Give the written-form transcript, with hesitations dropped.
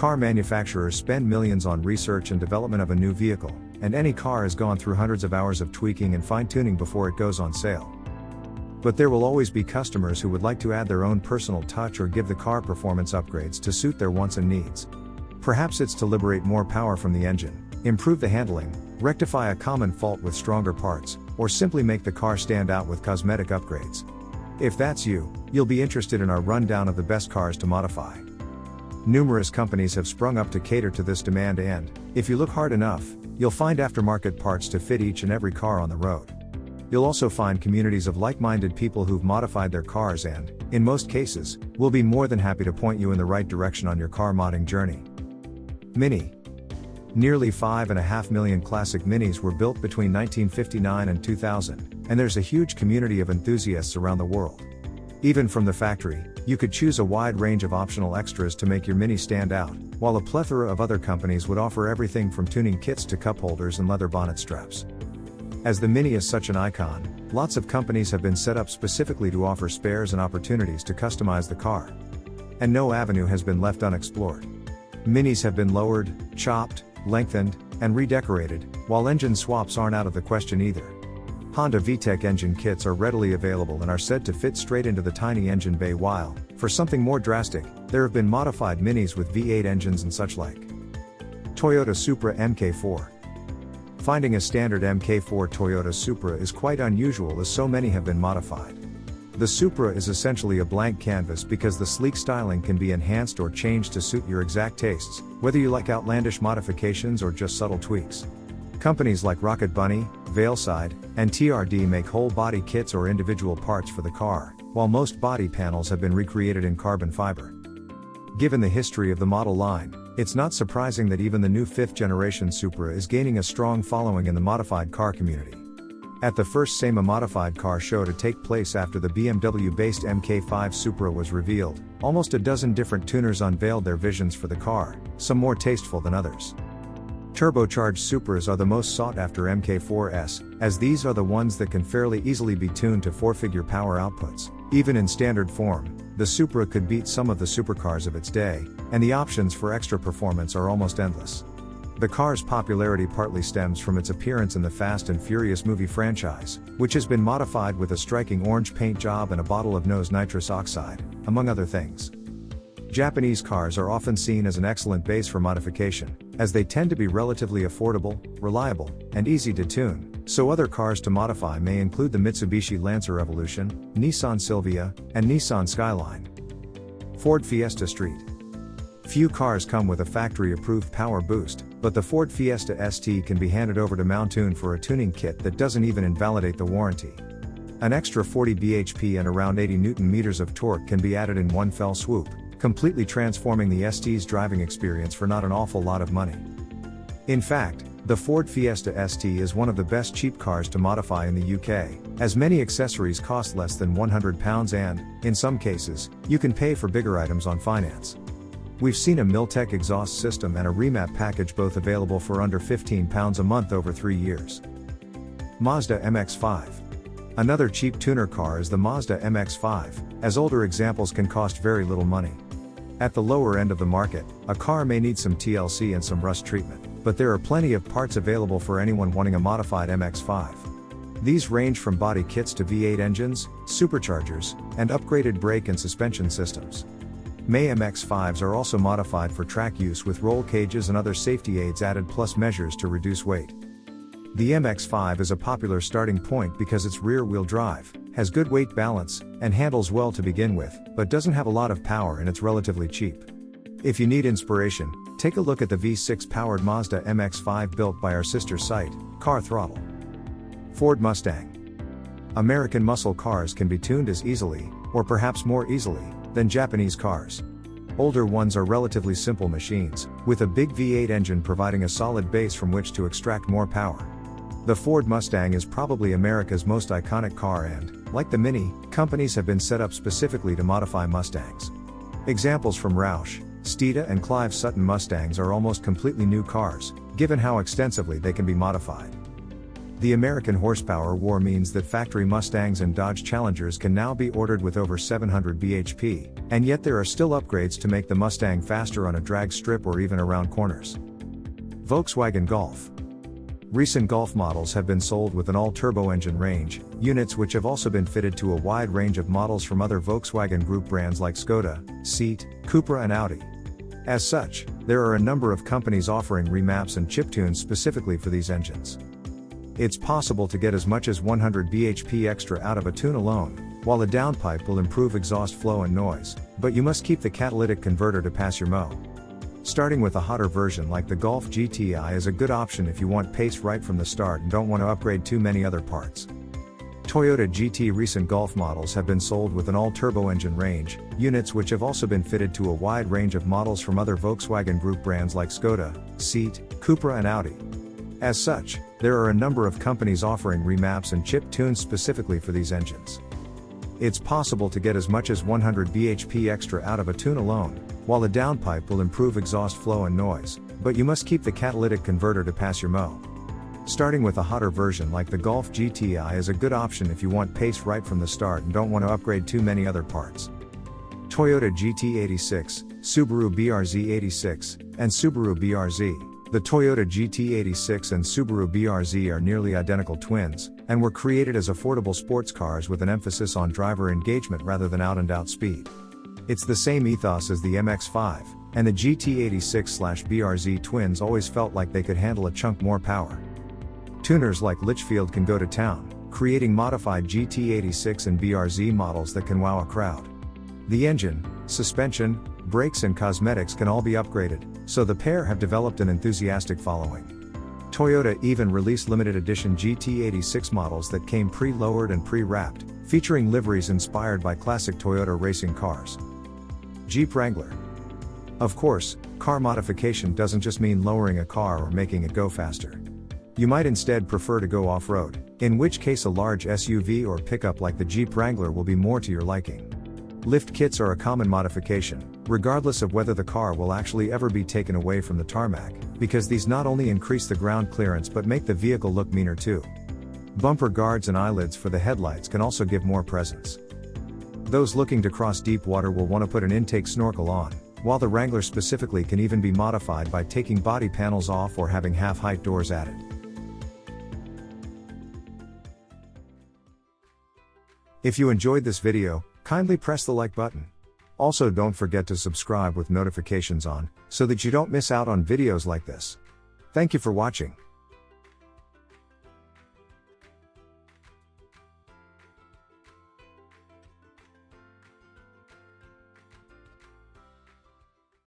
Car manufacturers spend millions on research and development of a new vehicle, and any car has gone through hundreds of hours of tweaking and fine-tuning before it goes on sale. But there will always be customers who would like to add their own personal touch or give the car performance upgrades to suit their wants and needs. Perhaps it's to liberate more power from the engine, improve the handling, rectify a common fault with stronger parts, or simply make the car stand out with cosmetic upgrades. If that's you, you'll be interested in our rundown of the best cars to modify. Numerous companies have sprung up to cater to this demand and, if you look hard enough, you'll find aftermarket parts to fit each and every car on the road. You'll also find communities of like-minded people who've modified their cars and, in most cases, will be more than happy to point you in the right direction on your car modding journey. Mini. Nearly 5.5 million classic Minis were built between 1959 and 2000, and there's a huge community of enthusiasts around the world. Even from the factory, you could choose a wide range of optional extras to make your Mini stand out, while a plethora of other companies would offer everything from tuning kits to cup holders and leather bonnet straps. As the Mini is such an icon, lots of companies have been set up specifically to offer spares and opportunities to customize the car. And no avenue has been left unexplored. Minis have been lowered, chopped, lengthened, and redecorated, while engine swaps aren't out of the question either. Honda VTEC engine kits are readily available and are said to fit straight into the tiny engine bay, while, for something more drastic, there have been modified Minis with V8 engines and such like. Toyota Supra MK4. Finding a standard MK4 Toyota Supra is quite unusual as so many have been modified. The Supra is essentially a blank canvas because the sleek styling can be enhanced or changed to suit your exact tastes, whether you like outlandish modifications or just subtle tweaks. Companies like Rocket Bunny, Veilside, and TRD make whole body kits or individual parts for the car, while most body panels have been recreated in carbon fiber. Given the history of the model line, it's not surprising that even the new 5th generation Supra is gaining a strong following in the modified car community. At the first SEMA modified car show to take place after the BMW-based MK5 Supra was revealed, almost a dozen different tuners unveiled their visions for the car, some more tasteful than others. Turbocharged Supras are the most sought after MK4s, as these are the ones that can fairly easily be tuned to 4-figure power outputs. Even in standard form, the Supra could beat some of the supercars of its day, and the options for extra performance are almost endless. The car's popularity partly stems from its appearance in the Fast and Furious movie franchise, which has been modified with a striking orange paint job and a bottle of nose nitrous oxide, among other things. Japanese cars are often seen as an excellent base for modification, as they tend to be relatively affordable, reliable, and easy to tune, so other cars to modify may include the Mitsubishi Lancer Evolution, Nissan Silvia, and Nissan Skyline. Ford Fiesta Street. Few cars come with a factory-approved power boost, but the Ford Fiesta ST can be handed over to Mountune for a tuning kit that doesn't even invalidate the warranty. An extra 40 bhp and around 80 Nm of torque can be added in one fell swoop, completely transforming the ST's driving experience for not an awful lot of money. In fact, the Ford Fiesta ST is one of the best cheap cars to modify in the UK, as many accessories cost less than £100 and, in some cases, you can pay for bigger items on finance. We've seen a Miltech exhaust system and a remap package both available for under £15 a month over 3 years. Mazda MX5. Another cheap tuner car is the Mazda MX5, as older examples can cost very little money. At the lower end of the market, a car may need some TLC and some rust treatment, but there are plenty of parts available for anyone wanting a modified MX5. These range from body kits to V8 engines, superchargers, and upgraded brake and suspension systems. May MX5s are also modified for track use with roll cages and other safety aids added, plus measures to reduce weight. The MX5 is a popular starting point because it's rear-wheel drive, has good weight balance, and handles well to begin with, but doesn't have a lot of power and it's relatively cheap. If you need inspiration, take a look at the V6-powered Mazda MX5 built by our sister site, Car Throttle. Ford Mustang. American muscle cars can be tuned as easily, or perhaps more easily, than Japanese cars. Older ones are relatively simple machines, with a big V8 engine providing a solid base from which to extract more power. The Ford Mustang is probably America's most iconic car and, like the Mini, companies have been set up specifically to modify Mustangs. Examples from Roush, Steeda and Clive Sutton Mustangs are almost completely new cars, given how extensively they can be modified. The American horsepower war means that factory Mustangs and Dodge Challengers can now be ordered with over 700 bhp, and yet there are still upgrades to make the Mustang faster on a drag strip or even around corners. Volkswagen Golf. Recent Golf models have been sold with an all-turbo engine range, units which have also been fitted to a wide range of models from other Volkswagen Group brands like Skoda, Seat, Cupra and Audi. As such, there are a number of companies offering remaps and chiptunes specifically for these engines. It's possible to get as much as 100 bhp extra out of a tune alone, while a downpipe will improve exhaust flow and noise, but you must keep the catalytic converter to pass your mow. Starting with a hotter version like the Golf GTI is a good option if you want pace right from the start and don't want to upgrade too many other parts. Toyota GT. Recent Golf models have been sold with an all-turbo engine range, units which have also been fitted to a wide range of models from other Volkswagen Group brands like Skoda, Seat, Cupra and Audi. As such, there are a number of companies offering remaps and chip tunes specifically for these engines. It's possible to get as much as 100 bhp extra out of a tune alone, while a downpipe will improve exhaust flow and noise, but you must keep the catalytic converter to pass your mow. Starting with a hotter version like the Golf GTI is a good option if you want pace right from the start and don't want to upgrade too many other parts. Toyota GT86, Subaru BRZ86, and Subaru BRZ. The Toyota GT86 and Subaru BRZ are nearly identical twins, and were created as affordable sports cars with an emphasis on driver engagement rather than out-and-out speed. It's the same ethos as the MX5, and the GT86/BRZ twins always felt like they could handle a chunk more power. Tuners like Litchfield can go to town, creating modified GT86 and BRZ models that can wow a crowd. The engine, suspension, brakes and cosmetics can all be upgraded, so the pair have developed an enthusiastic following. Toyota even released limited edition GT86 models that came pre-lowered and pre-wrapped, featuring liveries inspired by classic Toyota racing cars. Jeep Wrangler. Of course, car modification doesn't just mean lowering a car or making it go faster. You might instead prefer to go off-road, in which case a large SUV or pickup like the Jeep Wrangler will be more to your liking. Lift kits are a common modification, regardless of whether the car will actually ever be taken away from the tarmac, because these not only increase the ground clearance but make the vehicle look meaner too. Bumper guards and eyelids for the headlights can also give more presence. Those looking to cross deep water will want to put an intake snorkel on, while the Wrangler specifically can even be modified by taking body panels off or having half-height doors added. If you enjoyed this video, kindly press the like button. Also, don't forget to subscribe with notifications on, so that you don't miss out on videos like this. Thank you for watching.